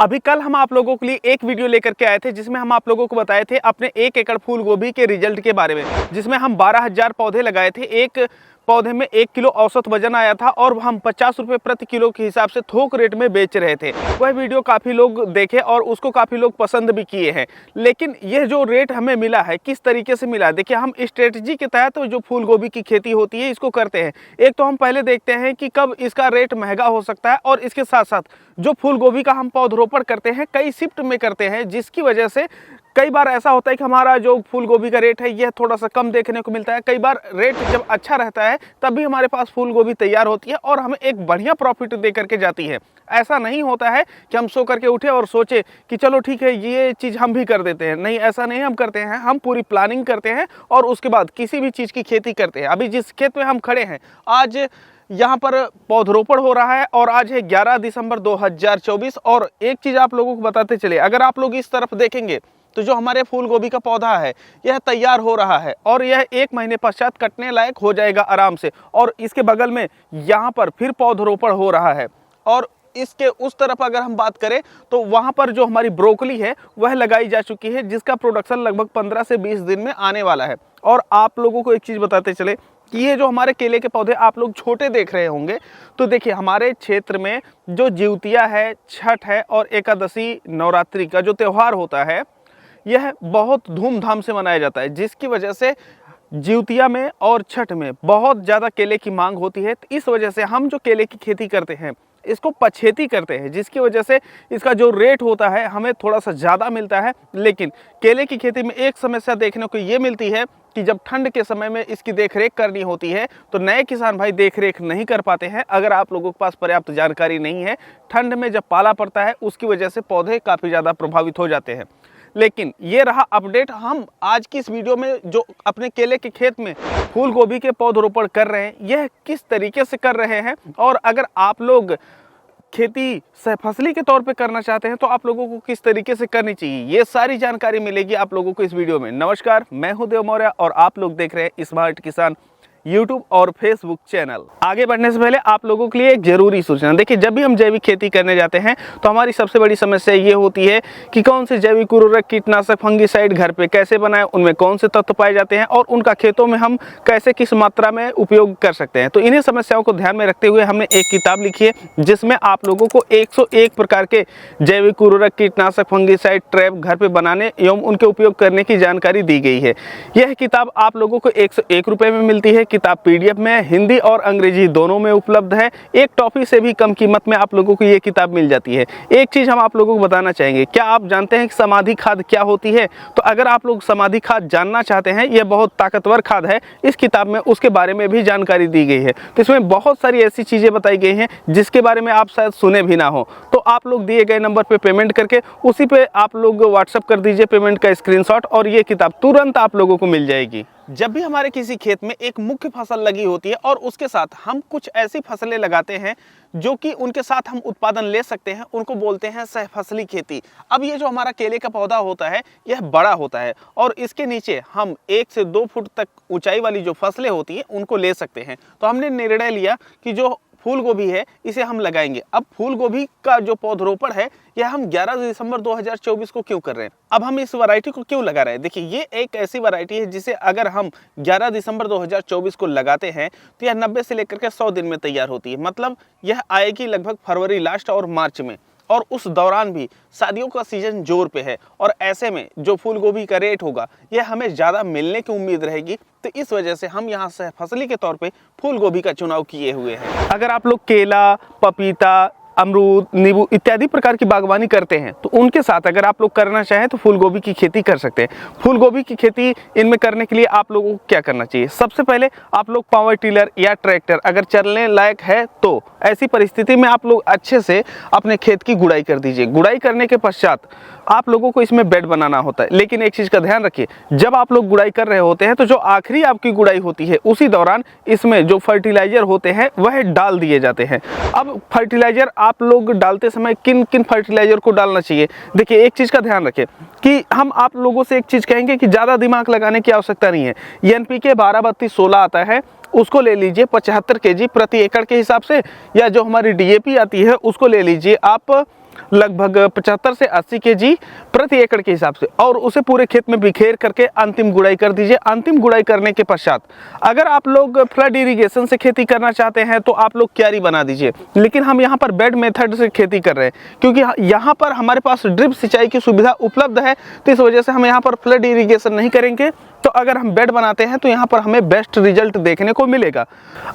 अभी कल हम आप लोगों के लिए एक वीडियो लेकर के आए थे जिसमें हम आप लोगों को बताए थे अपने 1 एकड़ फूल गोभी के रिजल्ट के बारे में, जिसमें हम 12,000 पौधे लगाए थे। एक पौधे में 1 किलो औसत वजन आया था और हम 50 रुपये प्रति किलो के हिसाब से थोक रेट में बेच रहे थे। वह वीडियो काफ़ी लोग देखे और उसको काफ़ी लोग पसंद भी किए हैं। लेकिन यह जो रेट हमें मिला है किस तरीके से मिला है, देखिए हम स्ट्रेटजी के तहत जो फूल गोभी की खेती होती है इसको करते हैं। एक तो हम पहले देखते हैं कि कब इसका रेट महंगा हो सकता है, और इसके साथ साथ जो फूल गोभी का हम पौधरोपण करते हैं कई शिफ्ट में करते हैं, जिसकी वजह से कई बार ऐसा होता है कि हमारा जो फूल गोभी का रेट है यह थोड़ा सा कम देखने को मिलता है। कई बार रेट जब अच्छा रहता है तब भी हमारे पास फूल गोभी तैयार होती है और हमें एक बढ़िया प्रॉफिट दे करके जाती है। ऐसा नहीं होता है कि हम सो करके उठे और सोचे कि चलो ठीक है ये चीज़ हम भी कर देते हैं। नहीं, ऐसा नहीं हम करते हैं। हम पूरी प्लानिंग करते हैं और उसके बाद किसी भी चीज़ की खेती करते हैं। अभी जिस खेत में हम खड़े हैं आज यहाँ पर पौधरोपण हो रहा है और आज है 11 दिसंबर 2024। और एक चीज़ आप लोगों को बताते चले, अगर आप लोग इस तरफ देखेंगे तो जो हमारे फूल गोभी का पौधा है यह तैयार हो रहा है और यह 1 महीने पश्चात कटने लायक हो जाएगा आराम से। और इसके बगल में यहाँ पर फिर पौधरोपण हो रहा है। और इसके उस तरफ अगर हम बात करें तो वहाँ पर जो हमारी ब्रोकली है वह लगाई जा चुकी है, जिसका प्रोडक्शन लगभग 15 से 20 दिन में आने वाला है। और आप लोगों को एक चीज़ बताते चले कि ये जो हमारे केले के पौधे आप लोग छोटे देख रहे होंगे, तो देखिए हमारे क्षेत्र में जो जिउतिया है, छठ है और एकादशी नवरात्रि का जो त्यौहार होता है यह बहुत धूमधाम से मनाया जाता है, जिसकी वजह से जिउतिया में और छठ में बहुत ज़्यादा केले की मांग होती है। तो इस वजह से हम जो केले की खेती करते हैं इसको पछेती करते हैं, जिसकी वजह से इसका जो रेट होता है हमें थोड़ा सा ज़्यादा मिलता है। लेकिन केले की खेती में एक समस्या देखने को ये मिलती है कि जब ठंड के समय में इसकी देखरेख करनी होती है तो नए किसान भाई देखरेख नहीं कर पाते हैं। अगर आप लोगों के पास पर्याप्त जानकारी नहीं है, ठंड में जब पाला पड़ता है उसकी वजह से पौधे काफ़ी ज़्यादा प्रभावित हो जाते हैं। लेकिन ये रहा अपडेट। हम आज की इस वीडियो में जो अपने केले के खेत में फूल गोभी के पौधरोपण कर रहे हैं यह किस तरीके से कर रहे हैं, और अगर आप लोग खेती सहफसली के तौर पे करना चाहते हैं तो आप लोगों को किस तरीके से करनी चाहिए, ये सारी जानकारी मिलेगी आप लोगों को इस वीडियो में। नमस्कार, मैं हूं देव मौर्य और आप लोग देख रहे हैं स्मार्ट किसान यूट्यूब और फेसबुक चैनल। आगे बढ़ने से पहले आप लोगों के लिए एक जरूरी सूचना। देखिए जब भी हम जैविक खेती करने जाते हैं तो हमारी सबसे बड़ी समस्या ये होती है कि कौन से जैविक उर्वरक, कीटनाशक, फंगिसाइड घर पे कैसे बनाएं, उनमें कौन से तत्व पाए जाते हैं और उनका खेतों में हम कैसे किस मात्रा में उपयोग कर सकते हैं। तो इन्हीं समस्याओं को ध्यान में रखते हुए हमने एक किताब लिखी है जिसमें आप लोगों को 101 प्रकार के जैविक उर्वरक, कीटनाशक, फंगिसाइड ट्रैप घर पे बनाने एवं उनके उपयोग करने की जानकारी दी गई है। यह किताब आप लोगों को 101 रुपये में मिलती है। किताब पीडीएफ में हिंदी और अंग्रेजी दोनों में उपलब्ध है। एक टॉफी से भी कम कीमत में आप लोगों को ये किताब मिल जाती है। एक चीज हम आप लोगों को बताना चाहेंगे, क्या आप जानते हैं कि समाधि खाद क्या होती है? तो अगर आप लोग समाधि खाद जानना चाहते हैं, यह बहुत ताकतवर खाद है, इस किताब में उसके बारे में भी जानकारी दी गई है। तो इसमें बहुत सारी ऐसी चीजें बताई गई हैं जिसके बारे में आप शायद सुने भी ना हो। तो आप लोग दिए गए नंबर पे पेमेंट करके उसी पे आप लोग व्हाट्सएप कर दीजिए पेमेंट का स्क्रीनशॉट और ये किताब तुरंत आप लोगों को मिल जाएगी। जब भी हमारे किसी खेत में एक मुख्य फसल लगी होती है और उसके साथ हम कुछ ऐसी फसलें लगाते हैं जो कि उनके साथ हम उत्पादन ले सकते हैं, उनको बोलते हैं सहफसली खेती। अब ये जो हमारा केले का पौधा होता है यह बड़ा होता है और इसके नीचे हम 1 से 2 फुट तक ऊंचाई वाली जो फसलें होती हैं उनको ले सकते हैं। तो हमने निर्णय लिया कि जो फूल गोभी है इसे हम लगाएंगे। अब फूल गोभी का जो पौधरोपण है यह हम 11 दिसंबर 2024 को क्यों कर रहे हैं, अब हम इस वैरायटी को क्यों लगा रहे हैं? देखिए ये एक ऐसी वैरायटी है जिसे अगर हम 11 दिसंबर 2024 को लगाते हैं तो यह 90 से लेकर के 100 दिन में तैयार होती है। मतलब यह आएगी लगभग फरवरी लास्ट और मार्च में, और उस दौरान भी शादियों का सीजन जोर पे है और ऐसे में जो फूल गोभी का रेट होगा यह हमें ज़्यादा मिलने की उम्मीद रहेगी। तो इस वजह से हम यहाँ से फसली के तौर पे फूल गोभी का चुनाव किए हुए हैं। अगर आप लोग केला, पपीता, अमरूद, नींबू इत्यादि प्रकार की बागवानी करते हैं तो उनके साथ अगर आप लोग करना चाहें तो फूल गोभी की खेती कर सकते हैं। फूल गोभी की खेती इनमें करने के लिए आप लोगों को क्या करना चाहिए? सबसे पहले आप लोग पावर टिलर या ट्रैक्टर अगर चलने लायक है तो ऐसी परिस्थिति में आप लोग अच्छे से अपने खेत की गुड़ाई कर दीजिए। गुड़ाई करने के पश्चात आप लोगों को इसमें बेड बनाना होता है। लेकिन एक चीज़ का ध्यान रखिए, जब आप लोग गुड़ाई कर रहे होते हैं तो जो आखिरी आपकी गुड़ाई होती है उसी दौरान इसमें जो फर्टिलाइजर होते हैं वह डाल दिए जाते हैं। अब फर्टिलाइजर आप लोग डालते समय किन किन फर्टिलाइजर को डालना चाहिए? देखिए एक चीज़ का ध्यान रखें कि हम आप लोगों से एक चीज़ कहेंगे कि ज़्यादा दिमाग लगाने की आवश्यकता नहीं है। NPK 12-32-16 आता है, उसको ले लीजिए 75 kg प्रति एकड़ के हिसाब से, या जो हमारी DAP आती है उसको ले लीजिए आप लगभग 75 से 80 kg प्रति एकड़ के हिसाब से, और उसे पूरे खेत में बिखेर करके अंतिम गुड़ाई कर दीजिए। अंतिम गुड़ाई करने के पश्चात अगर आप लोग फ्लड इरिगेशन से खेती करना चाहते हैं तो आप लोग क्यारी बना दीजिए, लेकिन हम यहाँ पर बेड मेथड से खेती कर रहे हैं क्योंकि यहाँ पर हमारे पास ड्रिप सिंचाई की सुविधा उपलब्ध है, तो इस वजह से हम यहाँ पर फ्लड इरिगेशन नहीं करेंगे। तो अगर हम बेड बनाते हैं तो यहाँ पर हमें बेस्ट रिजल्ट देखने को मिलेगा।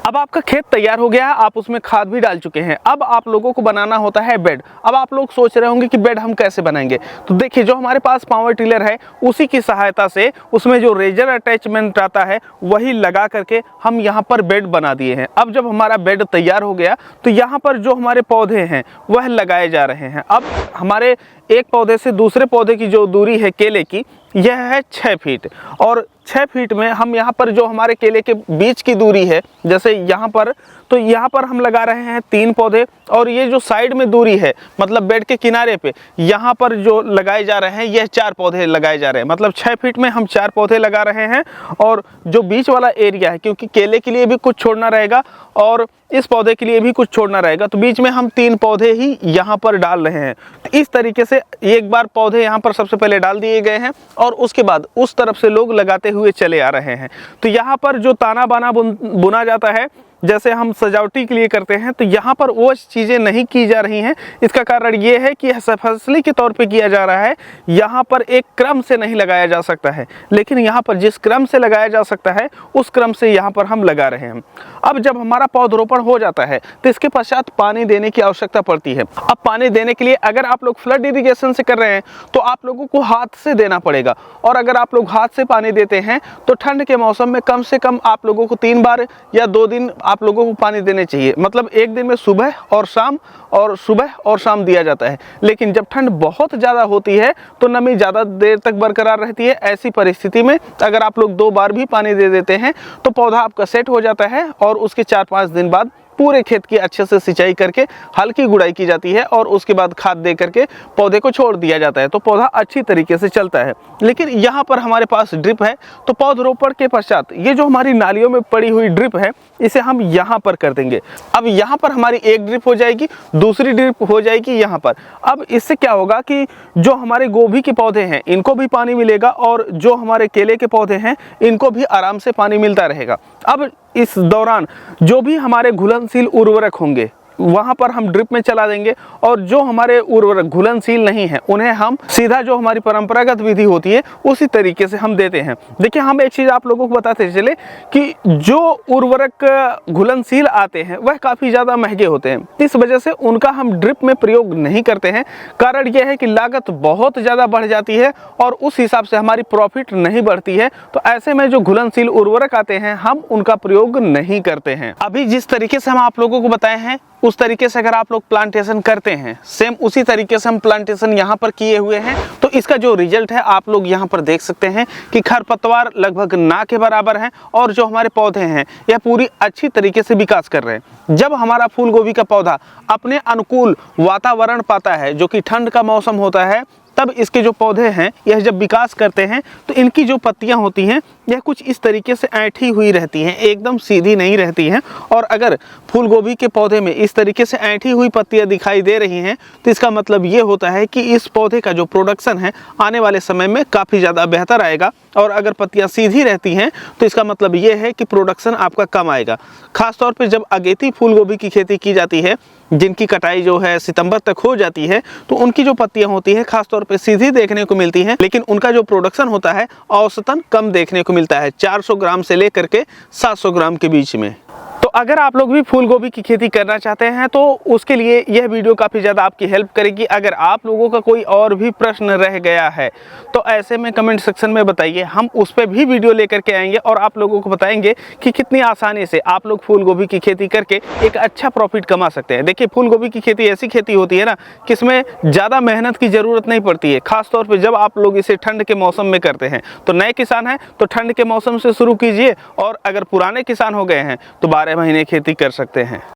अब आपका खेत तैयार हो गया है, आप उसमें खाद भी डाल चुके हैं, अब आप लोगों को बनाना होता है बेड। अब आप लोग सोच रहे होंगे कि बेड हम कैसे बनाएंगे, तो देखिए जो हमारे पास पावर टिलर है उसी की सहायता से उसमें जो रेजर अटैचमेंट आता है वही लगा करके हम यहाँ पर बेड बना दिए हैं। अब जब हमारा बेड तैयार हो गया तो यहाँ पर जो हमारे पौधे हैं वह लगाए जा रहे हैं। अब हमारे एक पौधे से दूसरे पौधे की जो दूरी है केले की, यह है 6 फीट, और 6 फीट में हम यहाँ पर जो हमारे केले के बीच की दूरी है, जैसे यहाँ पर, तो यहाँ पर हम लगा रहे हैं 3 पौधे, और ये जो साइड में दूरी है मतलब बेड के किनारे पे यहाँ पर जो लगाए जा रहे हैं यह 4 पौधे लगाए जा रहे हैं। मतलब 6 फीट में हम 4 पौधे लगा रहे हैं, और जो बीच वाला एरिया है, क्योंकि केले के लिए भी कुछ छोड़ना रहेगा और इस पौधे के लिए भी कुछ छोड़ना रहेगा, तो बीच में हम 3 पौधे ही यहाँ पर डाल रहे हैं। इस तरीके से एक बार पौधे यहाँ पर सबसे पहले डाल दिए गए हैं और उसके बाद उस तरफ से लोग लगाते हुए चले आ रहे हैं। तो यहाँ पर जो ताना बाना बुना जाता है, जैसे हम सजावटी के लिए करते हैं, तो यहाँ पर वो चीज़ें नहीं की जा रही हैं। इसका कारण ये है कि फसली के तौर पे किया जा रहा है, यहाँ पर एक क्रम से नहीं लगाया जा सकता है, लेकिन यहाँ पर जिस क्रम से लगाया जा सकता है उस क्रम से यहाँ पर हम लगा रहे हैं। अब जब हमारा पौधरोपण हो जाता है तो इसके पश्चात पानी देने की आवश्यकता पड़ती है। अब पानी देने के लिए अगर आप लोग फ्लड इरिगेशन से कर रहे हैं तो आप लोगों को हाथ से देना पड़ेगा, और अगर आप लोग हाथ से पानी देते हैं तो ठंड के मौसम में कम से कम आप लोगों को 3 बार या 2 दिन आप लोगों को पानी देने चाहिए। मतलब एक दिन में सुबह और शाम दिया जाता है। लेकिन जब ठंड बहुत ज़्यादा होती है तो नमी ज़्यादा देर तक बरकरार रहती है। ऐसी परिस्थिति में अगर आप लोग 2 बार भी पानी दे देते हैं तो पौधा आपका सेट हो जाता है, और उसके 4-5 दिन बाद पूरे खेत की अच्छे से सिंचाई करके हल्की गुड़ाई की जाती है, और उसके बाद खाद दे करके पौधे को छोड़ दिया जाता है, तो पौधा अच्छी तरीके से चलता है। लेकिन यहाँ पर हमारे पास ड्रिप है, तो पौधरोपण के पश्चात ये जो हमारी नालियों में पड़ी हुई ड्रिप है इसे हम यहाँ पर कर देंगे। अब यहाँ पर हमारी एक ड्रिप हो जाएगी, दूसरी ड्रिप हो जाएगी यहाँ पर। अब इससे क्या होगा कि जो हमारे गोभी के पौधे हैं इनको भी पानी मिलेगा, और जो हमारे केले के पौधे हैं इनको भी आराम से पानी मिलता रहेगा। अब इस दौरान जो भी हमारे घुलनशील उर्वरक होंगे वहाँ पर हम ड्रिप में चला देंगे, और जो हमारे उर्वरक घुलनशील नहीं है उन्हें हम सीधा जो हमारी परंपरागत विधि होती है उसी तरीके से हम देते हैं। देखिए हम एक चीज़ आप लोगों को बताते चले कि जो उर्वरक घुलनशील आते हैं वह काफ़ी ज़्यादा महंगे होते हैं, इस वजह से उनका हम ड्रिप में प्रयोग नहीं करते हैं। कारण यह है कि लागत बहुत ज़्यादा बढ़ जाती है और उस हिसाब से हमारी प्रॉफिट नहीं बढ़ती है। तो ऐसे में जो घुलनशील उर्वरक आते हैं हम उनका प्रयोग नहीं करते हैं। अभी जिस तरीके से हम आप लोगों को बताए हैं उस तरीके से अगर आप लोग प्लांटेशन करते हैं, सेम उसी तरीके से हम प्लांटेशन यहाँ पर किए हुए हैं, तो इसका जो रिजल्ट है आप लोग यहाँ पर देख सकते हैं कि खरपतवार लगभग ना के बराबर है, और जो हमारे पौधे हैं यह पूरी अच्छी तरीके से विकास कर रहे हैं। जब हमारा फूल गोभी का पौधा अपने अनुकूल वातावरण पाता है, जो कि ठंड का मौसम होता है, तब इसके जो पौधे हैं यह जब विकास करते हैं तो इनकी जो पत्तियां होती हैं यह कुछ इस तरीके से ऐंठी हुई रहती हैं, एकदम सीधी नहीं रहती हैं। और अगर फूल गोभी के पौधे में इस तरीके से ऐंठी हुई पत्तियां दिखाई दे रही हैं तो इसका मतलब ये होता है कि इस पौधे का जो प्रोडक्शन है आने वाले समय में काफ़ी ज़्यादा बेहतर आएगा। और अगर पत्तियां सीधी रहती हैं तो इसका मतलब ये है कि प्रोडक्शन आपका कम आएगा। खासतौर पर जब अगेती फूल गोभी की खेती की जाती है, जिनकी कटाई जो है सितंबर तक हो जाती है, तो उनकी जो पत्तियां होती है खासतौर पे सीधी देखने को मिलती हैं, लेकिन उनका जो प्रोडक्शन होता है औसतन कम देखने को मिलता है, 400 ग्राम से लेकर के 700 ग्राम के बीच में। तो अगर आप लोग भी फूल गोभी की खेती करना चाहते हैं तो उसके लिए यह वीडियो काफ़ी ज़्यादा आपकी हेल्प करेगी। अगर आप लोगों का कोई और भी प्रश्न रह गया है तो ऐसे में कमेंट सेक्शन में बताइए, हम उस पर भी वीडियो लेकर के आएंगे और आप लोगों को बताएंगे कि कितनी आसानी से आप लोग फूल गोभी की खेती करके एक अच्छा प्रॉफिट कमा सकते हैं। देखिए फूल गोभी की खेती ऐसी खेती होती है ना कि इसमें ज़्यादा मेहनत की ज़रूरत नहीं पड़ती है, खासतौर पर जब आप लोग इसे ठंड के मौसम में करते हैं। तो नए किसान हैं तो ठंड के मौसम से शुरू कीजिए, और अगर पुराने किसान हो गए हैं तो 12 महीने खेती कर सकते हैं।